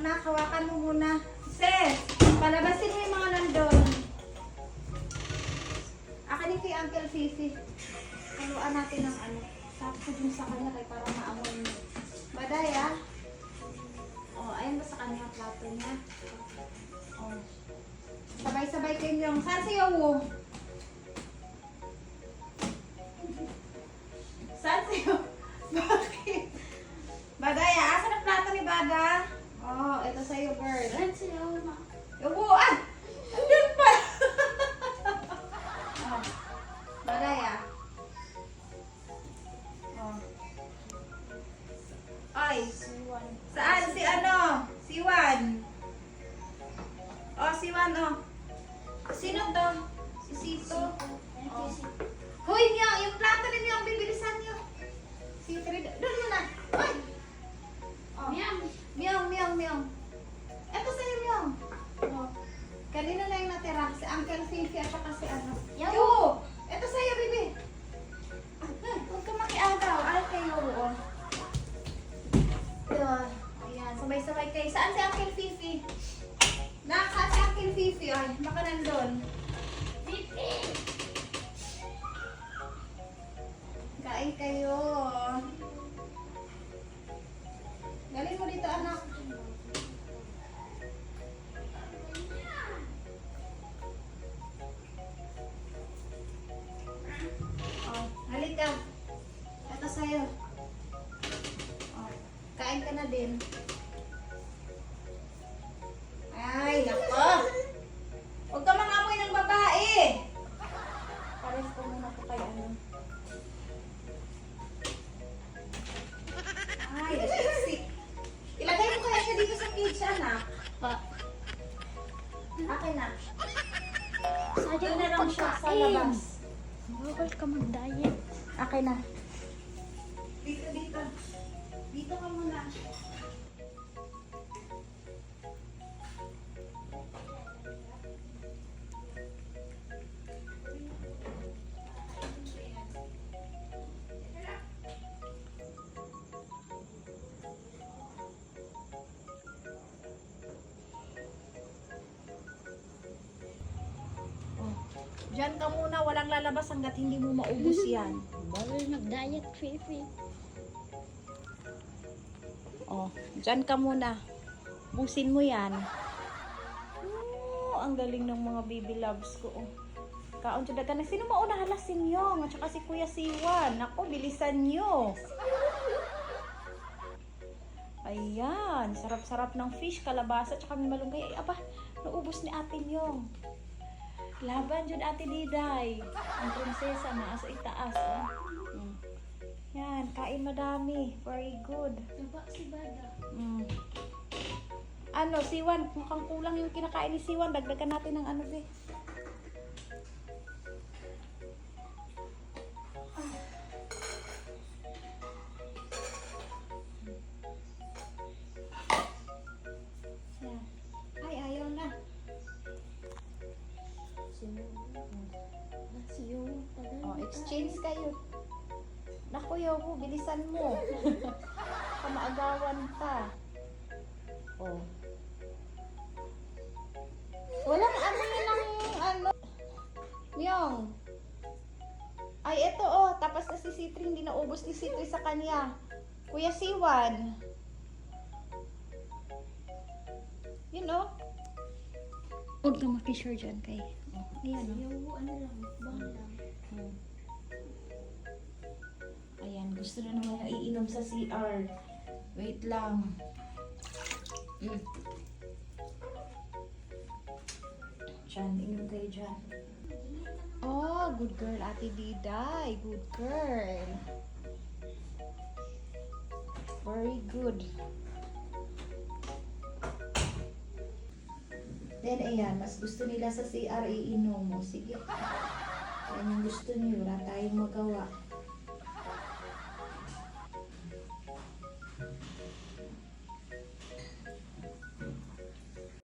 anak, hawakan mo muna. Sis, palabasin mo yung mga nandun. Akin yung kay Uncle Fifi. Haluan natin ng ano. Tapos dun sa kanya kay para maamoy mo. Baday ah. Oh, ayun ba sa kanya ang plato niya? Oh. Sabay-sabay kayong. Saan si Yowo? Saan si Yowo? Bakit? Baday ah, asan ang plato ni Bada? Oh, ito sa'yo, girl. Saan si Yowo, ma? Yowo, ah! Andun pa! Oh. Baday ah. Oh. Ay, saan si ano? Si Juan. Oh, si Juan, oh. Sino to? Si Sito. Oh. Hoy, niyo, yung plato ninyo, ang bibilisan niyo. Si Trid, doon mo na. Hoy! Oh. Miyam. Miyong, miyong, miyong. Eto sa'yo, miyong. Oh. Kanina na yung natira. Si Uncle Fifi at saka si ano. Yo! Eto sa'yo, bibi. Huwag ka makiagaw. Ay, kayo, oh. Ayan, sabay-sabay kayo. Saan si Uncle Fifi? Saan si Uncle Fifi? Ay, baka nandun. Fifi! Kain kayo. Galing mo dito, anak. Oh, halika. Ito sa'yo. Oh, kain ka na din. Ay, nako. Huwag ka mangamoy ng babae. Pares ko muna po kay ano. Ay, nasiksik. Ilagay mo kaya siya dito sa cage, anak. Pa. Akin na. Sadya Doon na lang siya sa labas. Bawal ka mag-diet. Akin na. Dito, dito. Dito ka muna. Diyan ka muna, walang lalabas hanggat hindi mo maubos yan. Bawal mag-diet, Fifi. Oh, diyan ka muna. Busin mo yan. Oh, ang galing ng mga baby loves ko. Oh. Kaon siya daga na. Sino mauna halasin yung? At saka si Kuya Siwan. Ako, bilisan nyo. Ayan, sarap-sarap ng fish, kalabasa, at saka may malunggay. Ay, aba, naubos ni Ate Nyong. Laban dyan, Ate Diday. Ang prinsesa na asa itaas. Oh. Yan, kain madami. Very good. Taba si Bada. Ano, Siwan, mukhang kulang yung kinakain ni Siwan. Dagdagan natin ng ano, be. Yan. Ay, ayaw na. Si Yowo. Oh, exchange kayo. Naku, Yowo, bilisan mo. Kamaagawan ka. Oh. Walang ano yun ang ano. Myong. Ay, eto oh. Tapos na si Citri. Hindi naubos ni Citri sa kanya. Kuya Siwan. You know? Huwag ka makisure dyan kay. Ayan oh. Yowo, ano lang, bang lang. Ayan, gusto na naman niya iinom sa CR. Wait lang. Diyan, inom kayo dyan. Oh, good girl, Ate Diday. Good girl. Very good. Then, ayan, mas gusto nila sa CR iinom mo. Sige. Yan yung gusto niyo. Wala tayong magawa.